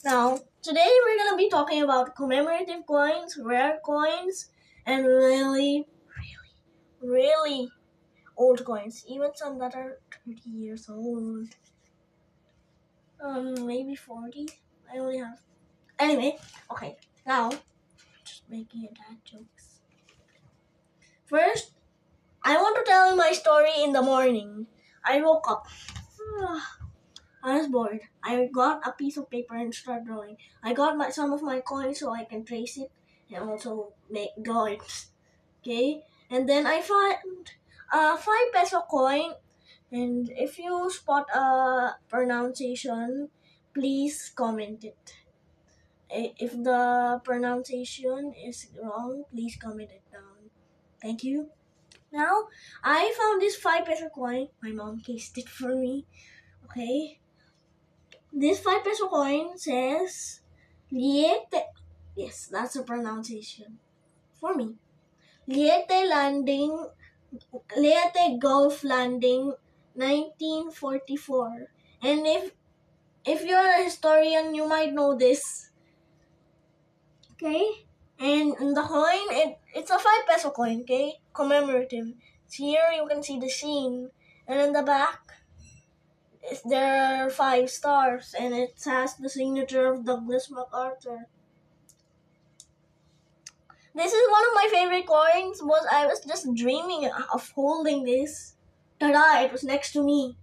Now, today we're gonna be talking about commemorative coins, rare coins, and really old coins. Even some that are 30 years old. Maybe 40. I only have. Anyway, okay. Now, just making it dad jokes. First, I want to tell you my story in the morning. I woke up. I was bored. I got a piece of paper and started drawing. I got some of my coins so I can trace it and also make drawings. Okay, and then I found a 5 peso coin. And if you spot a pronunciation, please comment it. If the pronunciation is wrong, please comment it down. Thank you. Now, I found this 5 peso coin. My mom cased it for me. Okay. This 5 peso coin says Liete. Yes, that's a pronunciation for me. Liete Landing, Liete Gulf Landing, 1944. And if you're a historian, you might know this. Okay? And in the coin, it's a 5 peso coin, okay? Commemorative. Here you can see the scene. And in the back, there are 5 stars, and it has the signature of Douglas MacArthur. This is one of my favorite coins. I was just dreaming of holding this. Ta-da! It was next to me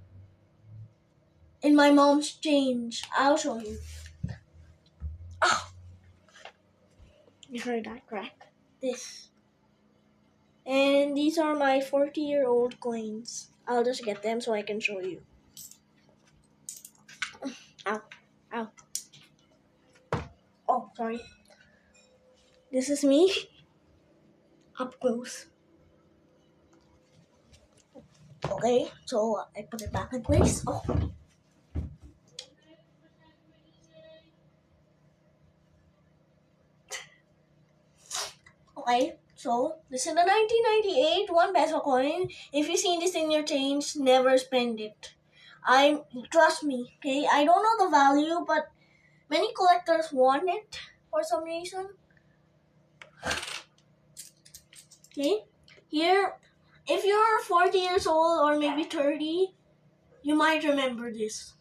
in my mom's change. I'll show you. Oh, you heard that crack? This. And these are my 40-year-old coins. I'll just get them so I can show you. Ow. Ow. Oh, sorry. This is me. Up close. Okay, so I put it back in place. Oh. Okay, so this is the 1998 1 peso coin. If you see this in your change, never spend it. Trust me, okay? I don't know the value, but many collectors want it for some reason. Okay, here, if you're 40 years old or maybe 30, you might remember this.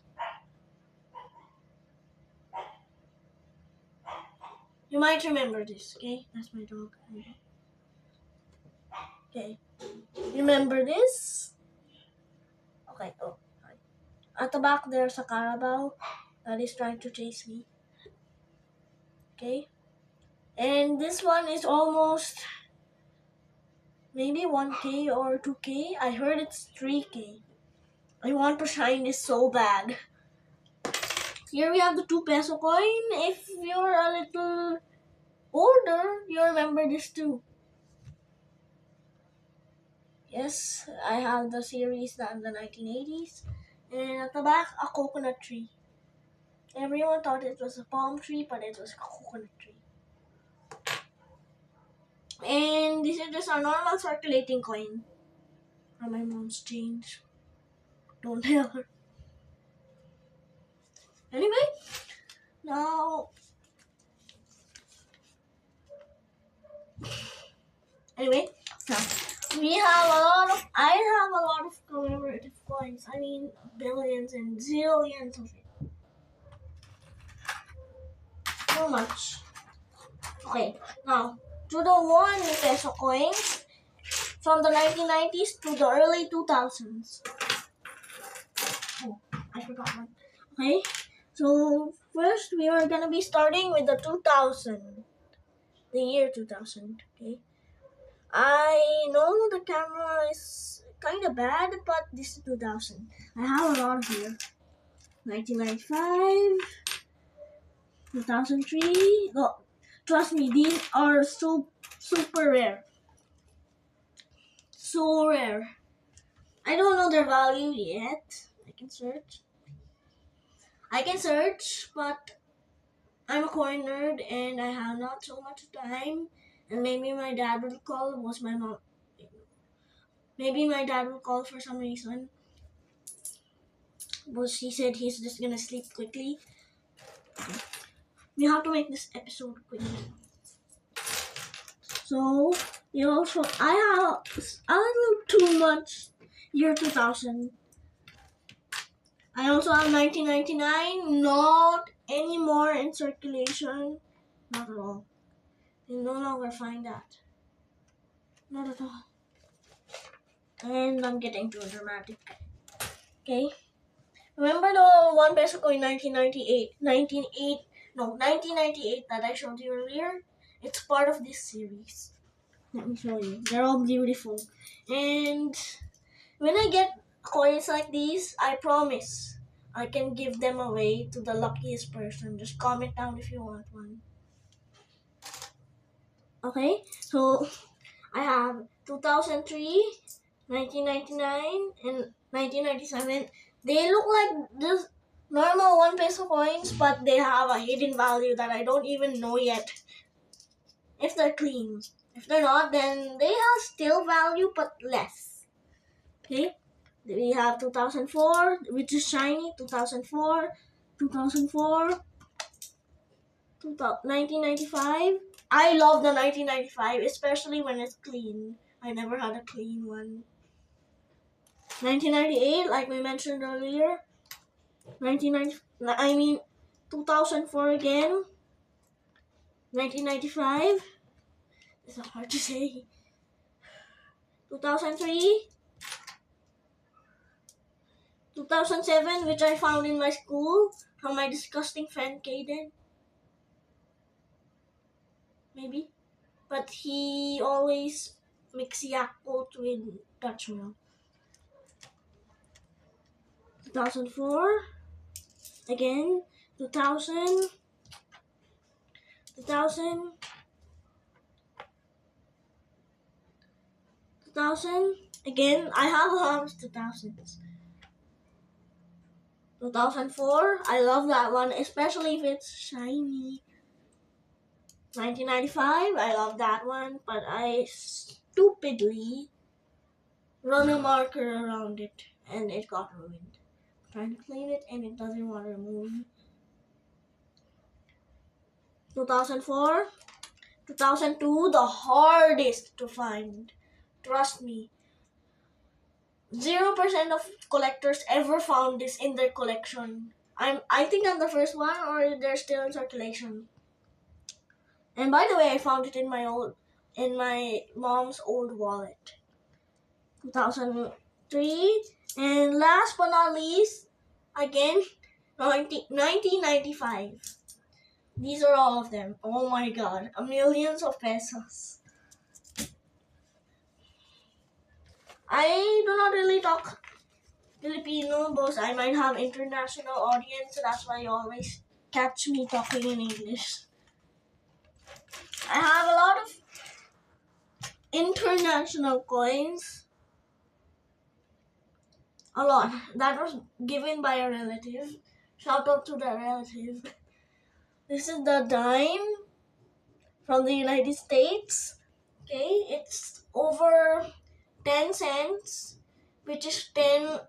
You might remember this, okay? That's my dog. Okay, remember this? Okay, oh, sorry. At the back, there's a Carabao that is trying to chase me. Okay, and this one is almost maybe 1K or 2K. I heard it's 3K. I want to shine this so bad. Here we have the 2 peso coin. If you're a little older, you remember this too. Yes, I have the series that in the 1980s. And at the back, a coconut tree. Everyone thought it was a palm tree, but it was a coconut tree. And this is just a normal circulating coin from my mom's change. Don't tell her. Anyway, now I have a lot of commemorative coins. I mean, billions and zillions of it. So much. Okay, now to the 1 peso coins from the 1990s to the early 2000s. Oh, I forgot one. Okay, so first we are gonna be starting with the 2000, the year 2000. Okay, I know the camera is kind of bad, but this is 2000. I have a lot here. 1995, 2003. Oh, trust me, these are super rare. So rare. I don't know their value yet. I can search, but I'm a coin nerd and I have not so much time. And maybe my dad will call. Was my mom? Maybe my dad will call for some reason. But he said he's just gonna sleep quickly. We have to make this episode quick. So, I have a little too much year 2000. I also have 1999, not anymore in circulation. Not at all. You no longer find that. Not at all. And I'm getting too dramatic. Okay. Remember the 1 peso coin 1998 that I showed you earlier? It's part of this series. Let me show you. They're all beautiful. And when I get coins like these, I promise I can give them away to the luckiest person. Just comment down if you want one. Okay, so I have 2003, 1999, and 1997. They look like just normal 1 peso coins, but they have a hidden value that I don't even know yet. If they're clean. If they're not, then they have still value, but less. Okay? We have 2004, which is shiny, 2004, 1995. I love the 1995, especially when it's clean. I never had a clean one. 1998, like we mentioned earlier. 2004 again. 1995. It's hard to say. 2003. 2007, which I found in my school from my disgusting friend Kaden. Maybe. But he always mix Yakult with Dutch milk. 2004. Again. 2000. 2000. 2000. Again, I have a lot of 2000s. 2004. I love that one, especially if it's shiny. 1995. I love that one, but I stupidly run a marker around it and it got ruined. I'm trying to clean it and it doesn't want to move. 2004. 2002, the hardest to find. Trust me. 0% of collectors ever found this in their collection. I think I'm the first one, or they're still in circulation. And by the way, I found it in my mom's old wallet. 2003, and last but not least, again, 1995. These are all of them. Oh my god, millions of pesos. I do not really talk Filipino, but I might have international audience, so that's why you always catch me talking in English. I have a lot of international coins. A lot. That was given by a relative. Shout out to the relative. This is the dime from the United States. Okay, it's over 10 cents, which is 10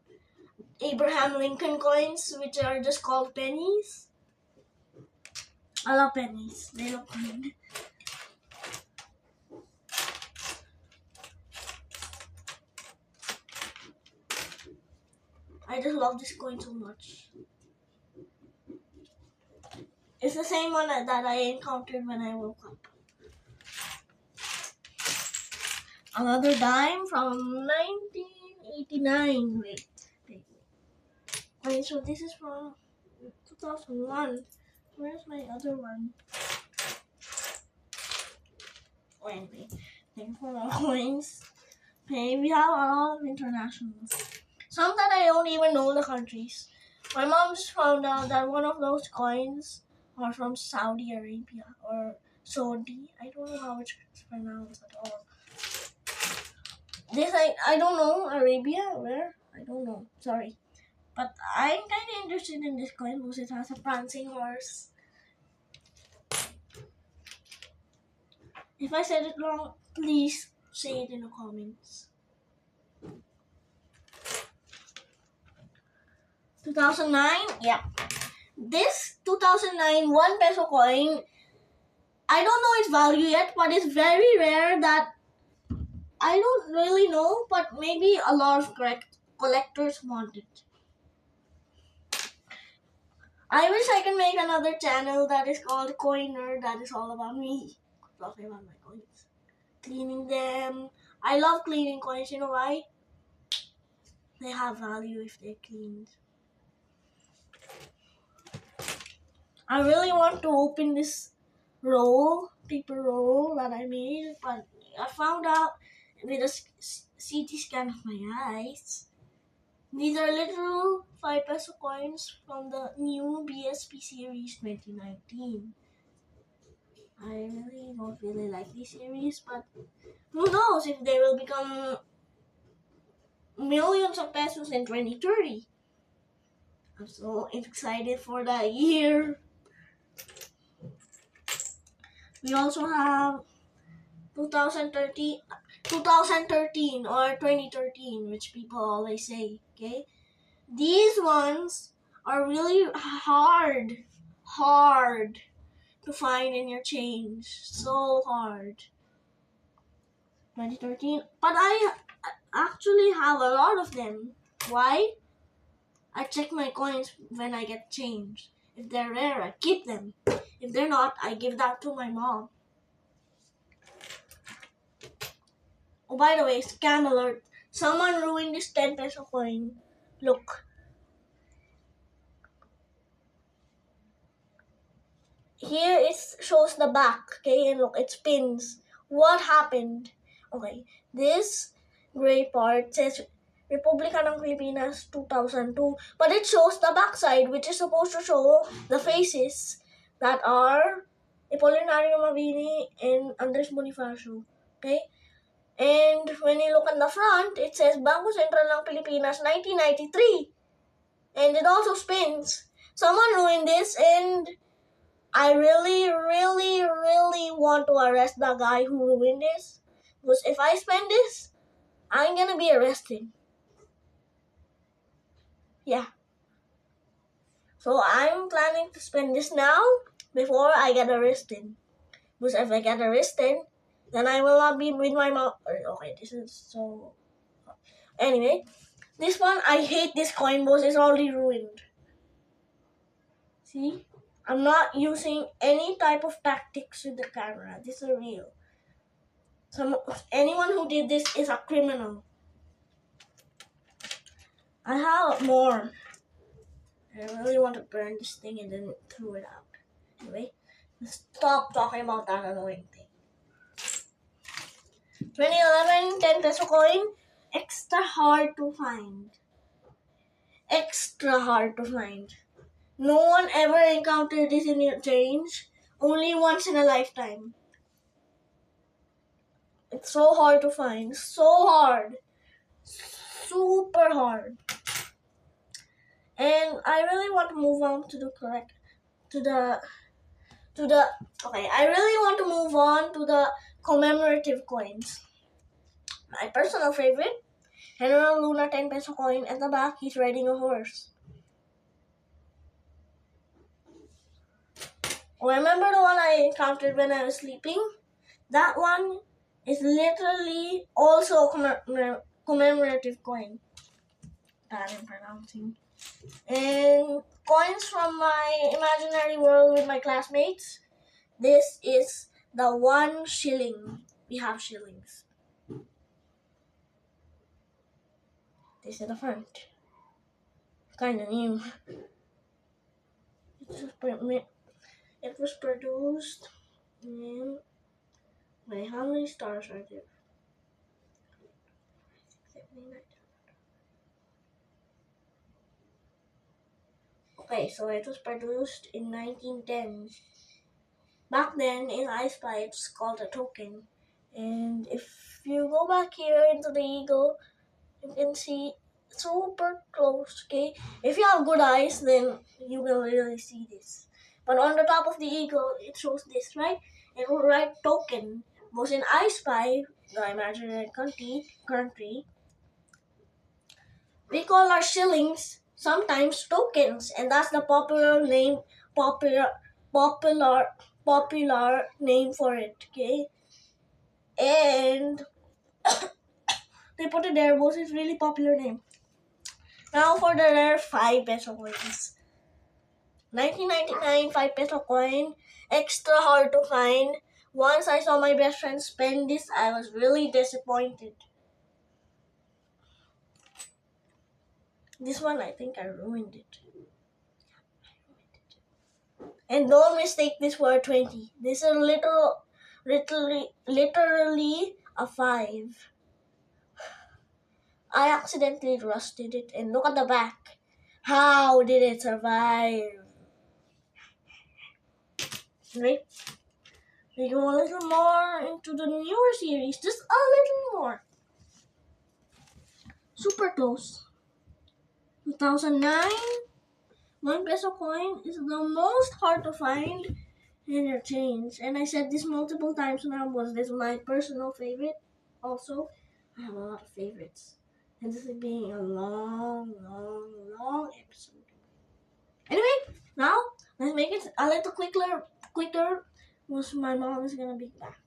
Abraham Lincoln coins, which are just called pennies. I love pennies. They look good. I just love this coin so much. It's the same one that I encountered when I woke up. Another dime from 1989. Wait. Okay, so this is from 2001. Where's my other one? Wait. Thank for more coins. Okay, we have a lot of internationals. Some that I don't even know the countries. My mom just found out that one of those coins are from Saudi Arabia or Saudi. I don't know how it's pronounced at all. This I don't know. Arabia? Where? I don't know. Sorry. But I'm kind of interested in this coin because it has a prancing horse. If I said it wrong, please say it in the comments. 2009? Yeah. This 2009 1 peso coin, I don't know its value yet, but it's very rare that I don't really know, but maybe a lot of collectors want it. I wish I can make another channel that is called Coiner, that is all about me talking about my coins, cleaning them. I love cleaning coins. You know why? They have value if they're cleaned. I really want to open this paper roll that I made, but I found out with a CT scan of my eyes. These are literal 5 peso coins from the new BSP series 2019. I really don't really like this series, but who knows if they will become millions of pesos in 2030. I'm so excited for that year. We also have 2013 or 2013, which people always say, okay? These ones are really hard to find in your change. So hard. 2013. But I actually have a lot of them. Why? I check my coins when I get change. If they're rare, I keep them. If they're not, I give that to my mom. Oh, by the way, scam alert. Someone ruined this 10 peso coin. Look. Here it shows the back, okay? And look, it spins. What happened? Okay, this gray part says Republika ng Pilipinas 2002, but it shows the back side, which is supposed to show the faces that are Apolinario Mabini and Andres Bonifacio, okay? And when you look on the front, it says Bangko Sentral ng Pilipinas 1993, and it also spins. Someone ruined this, and I really want to arrest the guy who ruined this. Because if I spend this, I'm gonna be arrested. Yeah. So I'm planning to spend this now before I get arrested. Because if I get arrested, then I will not be with my mom. Okay, this is so... Anyway, this one, I hate this coin because it's already ruined. See? I'm not using any type of tactics with the camera. This is real. Anyone who did this is a criminal. I have more. I really want to burn this thing and then throw it out. Anyway, stop talking about that annoying thing. 2011 10 peso coin. Extra hard to find. Extra hard to find. No one ever encountered this in your change. Only once in a lifetime. It's so hard to find. So hard. Super hard. And I really want to move on I really want to move on to the commemorative coins. My personal favorite, General Luna 10 peso coin. At the back, he's riding a horse. Oh, remember the one I encountered when I was sleeping? That one is literally also a commemorative coin. That I'm pronouncing. And coins from my imaginary world with my classmates. This is the 1 shilling. We have shillings. This is the front. Kind of new. It was produced in... Wait, how many stars are there? Okay, so it was produced in 1910. Back then, in I Spy, it's called a token. And if you go back here into the eagle, you can see super close, okay? If you have good eyes, then you will really see this. But on the top of the eagle, it shows this, right? It will write token. Because in I Spy, the imaginary country, we call our shillings sometimes tokens, and that's the popular name for it. Okay, and they put it there because it's really popular name. Now for the rare 5 peso coins. 1999 5 peso coin, extra hard to find. Once I saw my best friend spend this, I was really disappointed. This one, I think I ruined it. And don't mistake this for a 20. This is literally a 5. I accidentally rusted it, and look at the back. How did it survive? Right? We go a little more into the newer series, just a little more. Super close. 2009, 1 peso coin is the most hard to find in your change. And I said this multiple times now, was this my personal favorite? Also, I have a lot of favorites. And this is being a long episode. Anyway, now let's make it a little quicker because my mom is gonna be back.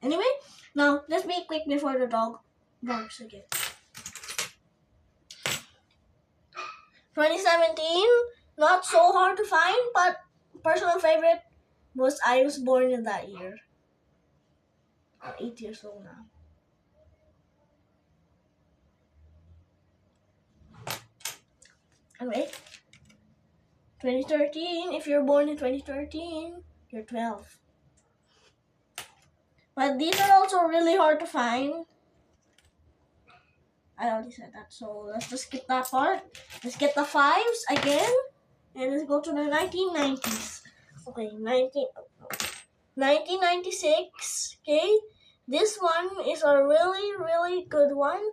Anyway, now let's be quick before the dog barks again. 2017, not so hard to find, but personal favorite was I was born in that year. I'm 8 years old now. Anyway, 2013, if you're born in 2013, you're 12. But these are also really hard to find. I already said that, so let's just skip that part. Let's get the 5s again, and let's go to the 1990s. Okay, 1996, okay? This one is a really good one,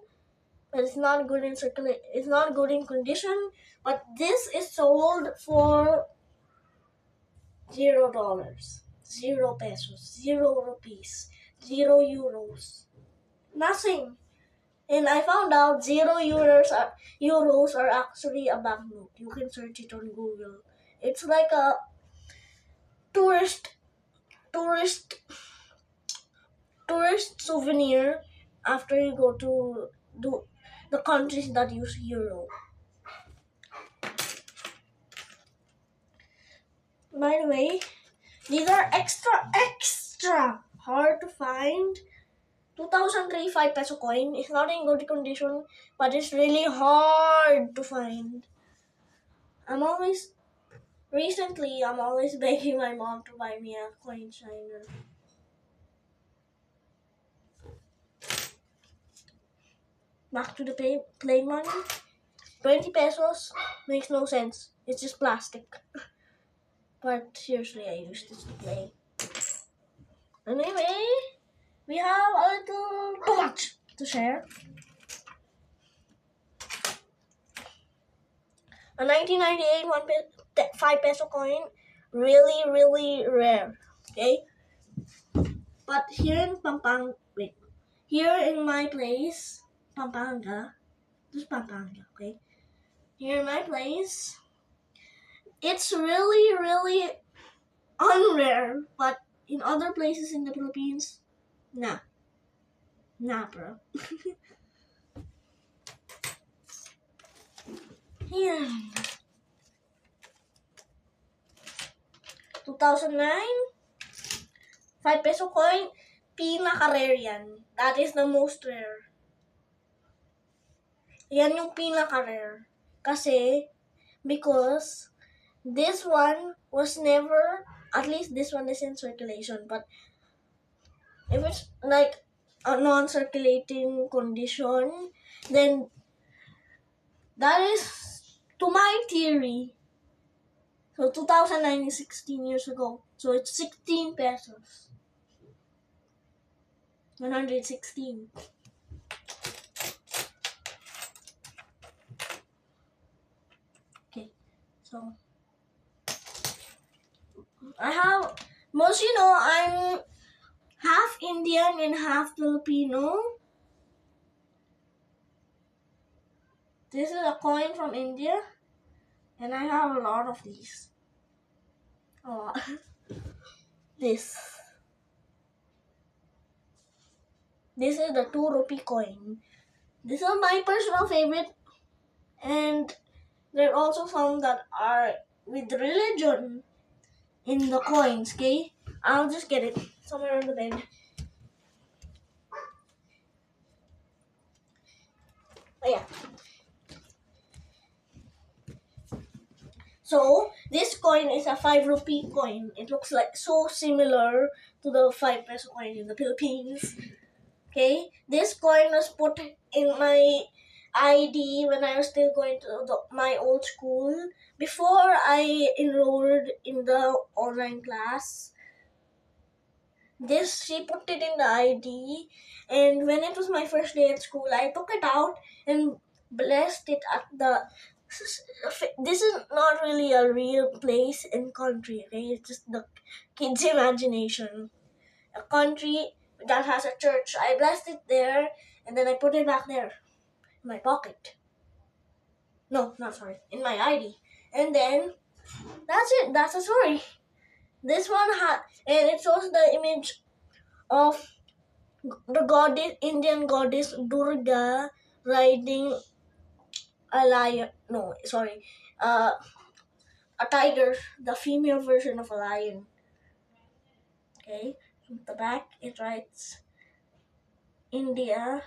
but it's not good in it's not good in condition, but this is sold for $0, 0 pesos, 0 rupees, 0 euros, nothing. And I found out 0 euros are actually a banknote. You can search it on Google. It's like a tourist souvenir after you go to the countries that use euro. By the way, these are extra hard to find. 2003 5 peso coin is not in good condition, but it's really hard to find. I'm always begging my mom to buy me a coin shiner. Back to the play money. 20 pesos makes no sense. It's just plastic. But seriously, I used this to play. Anyway, we have a little too much to share. A 1998 5 peso coin, really rare. Okay, but here in here in my place, Pampanga, okay. Here in my place, it's really unrare, but in other places in the Philippines, nah, bro. Here, 2009, 5 peso coin, pinaka-rare yan. That is the most rare. Yan yung pinaka-rare. Because this one was never, at least this one is in circulation, but if it's like a non-circulating condition, then that is, to my theory, so 2009 is 16 years ago, so it's 16 pesos. 116. Okay, so I have, I'm half Indian and half Filipino. This is a coin from India, and I have a lot of these. A lot. This is the 2 rupee coin. This is my personal favorite, and there are also some that are with religion in the coins, okay? I'll just get it somewhere on the bed. Oh, yeah. So this coin is a 5 rupee coin. It looks like so similar to the 5 peso coin in the Philippines. Okay, this coin was put in my ID when I was still going to my old school before I enrolled in the online class. She put it in the ID, and when it was my first day at school, I took it out and blessed it at the. This is not really a real place and country, okay? It's just the kids' imagination. A country that has a church. I blessed it there, and then I put it back there in my pocket. No, not sorry, in my ID. And then that's it. That's the story. This one and it shows the image of the goddess, Indian goddess Durga riding a lion. No, sorry, a tiger, the female version of a lion. Okay, at the back it writes India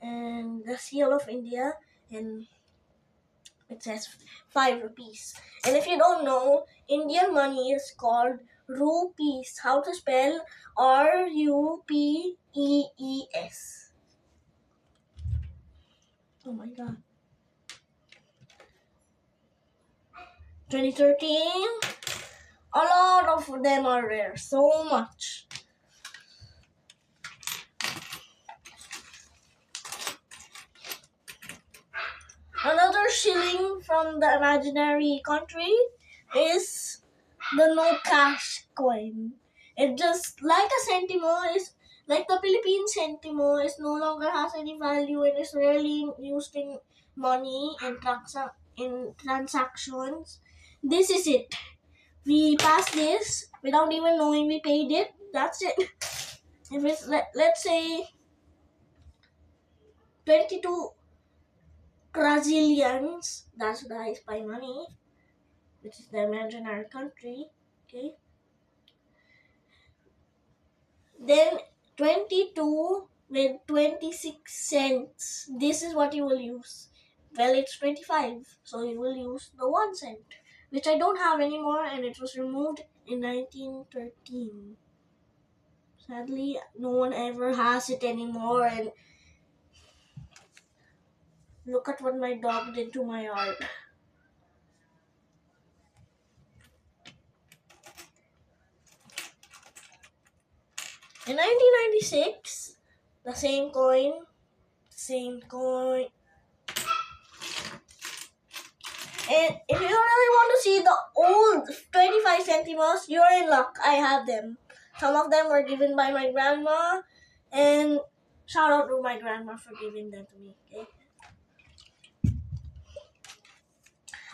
and the seal of India, and it says 5 rupees. And if you don't know, Indian money is called rupees. How to spell RUPEES? Oh my god. 2013. A lot of them are rare. So much. Another shilling from the imaginary country is the no cash coin. It just like a centimo is like the Philippine centimo is no longer has any value and is rarely used in money and transactions. This is it. We pass this without even knowing we paid it. That's it. If it's let's say 22 Brazilians, that's the I spy money, which is the imaginary country. Okay. Then 22 with 26 cents. This is what you will use. Well, it's 25, so you will use the 1 cent, which I don't have anymore, and it was removed in 1913. Sadly, no one ever has it anymore, and look at what my dog did to my art. In 1996, the same coin. And if you really want to see the old 25 centimos, you're in luck. I have them. Some of them were given by my grandma, and shout out to my grandma for giving them to me. Okay?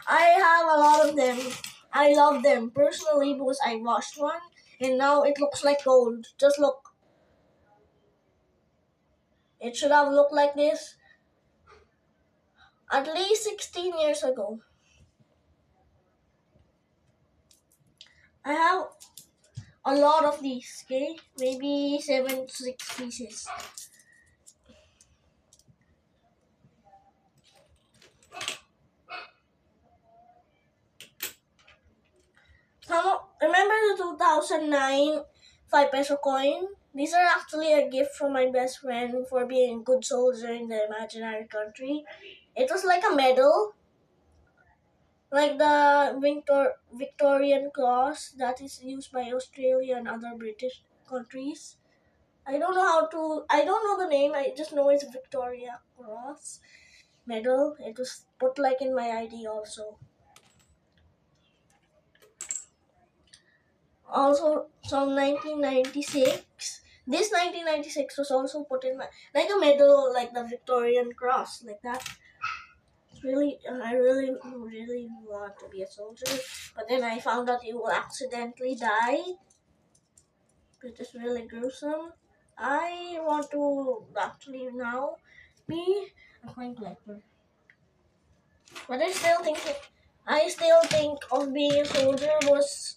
I have a lot of them. I love them personally because I washed one, and now it looks like gold. Just look. It should have looked like this at least 16 years ago. I have a lot of these, okay? Maybe 7 to 6 pieces. Remember the 2009 5 peso coin? These are actually a gift from my best friend for being a good soldier in the imaginary country. It was like a medal, like the Victorian Cross that is used by Australia and other British countries. I don't know the name, I just know it's Victoria Cross medal. It was put like in my ID also. Also, from 1996. This 1996 was also put in my, like a medal, like the Victorian Cross, like that. I really want to be a soldier, but then I found out you will accidentally die, which is really gruesome. I want to actually now be a coin collector, but I still think of being a soldier was,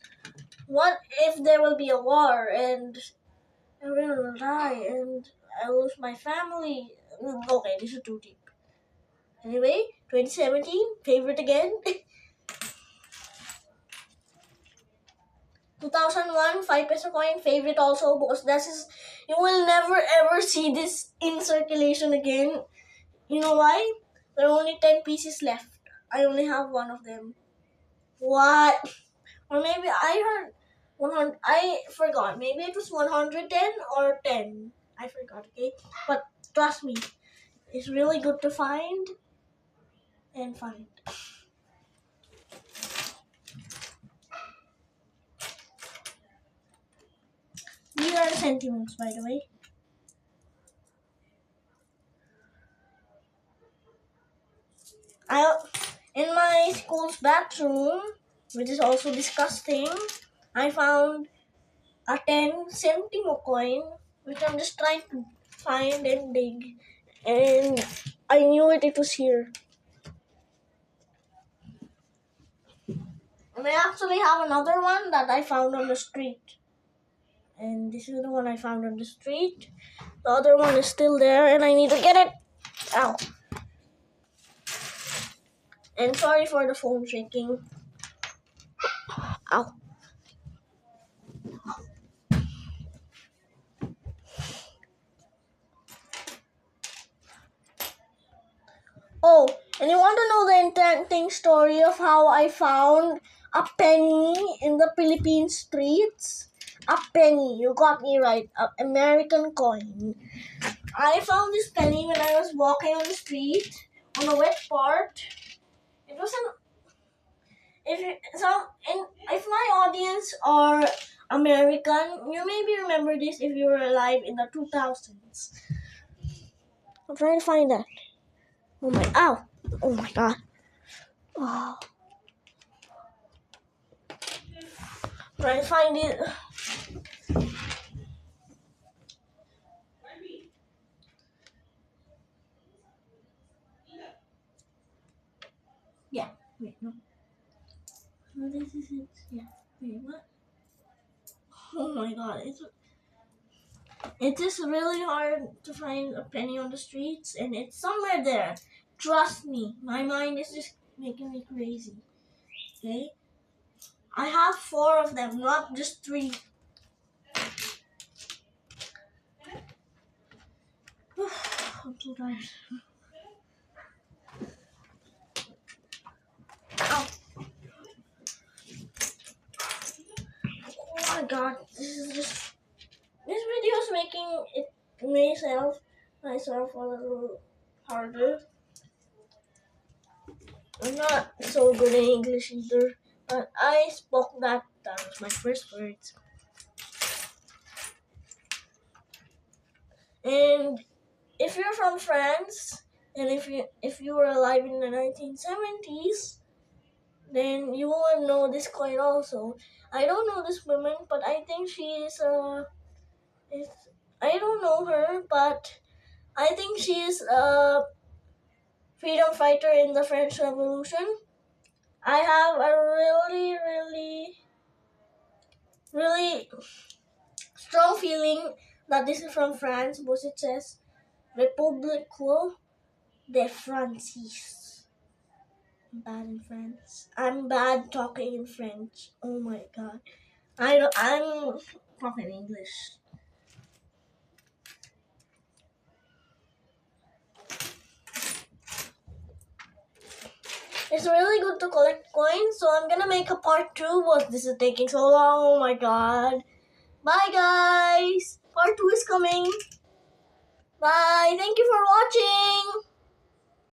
what if there will be a war and everyone will die and I lose my family? Okay, this is too deep. Anyway, 2017, favorite again. 2001, 5 peso coin, favorite also, because you will never ever see this in circulation again. You know why? There are only 10 pieces left. I only have one of them. What? Or maybe I heard 100, I forgot. Maybe it was 110 or 10. I forgot, okay? But trust me, it's really good to find and find. These are the sentiments, by the way. In my school's bathroom, which is also disgusting, I found a 10 centimo coin, which I'm just trying to find and dig. And I knew it was here. And I actually have another one that I found on the street. And this is the one I found on the street. The other one is still there and I need to get it. Ow. And sorry for the phone shaking. Ow. Oh, and you want to know the interesting story of how I found a penny in the Philippine streets? A penny, you got me right, an American coin. I found this penny when I was walking on the street on a wet part. It was if my audience are American, you maybe remember this if you were alive in the 2000s. I'm trying to find that. Oh my god. Oh. Trying to find it. Yeah. Wait, no. No, this is it. Yeah. Wait, what? Oh my god. It is really hard to find a penny on the streets, and it's somewhere there. Trust me. My mind is just making me crazy. Okay? I have 4 of them, not just 3. I'm so tired. Ow. Oh my god, this video is making it myself a little harder. I'm not so good in English either, but I spoke that was my first words. And if you're from France, and if you were alive in the 1970s, then you will know this coin also. I don't know this woman, but I think she is I don't know her, but I think she is a freedom fighter in the French Revolution. I have a really strong feeling that this is from France because it says République de Francis. I'm bad in French. I'm bad talking in French. Oh my god. I'm talking English. It's really good to collect coins, so I'm gonna make a part 2, but this is taking so long. Oh my god. Bye guys. Part 2 is coming. Bye. Thank you for watching.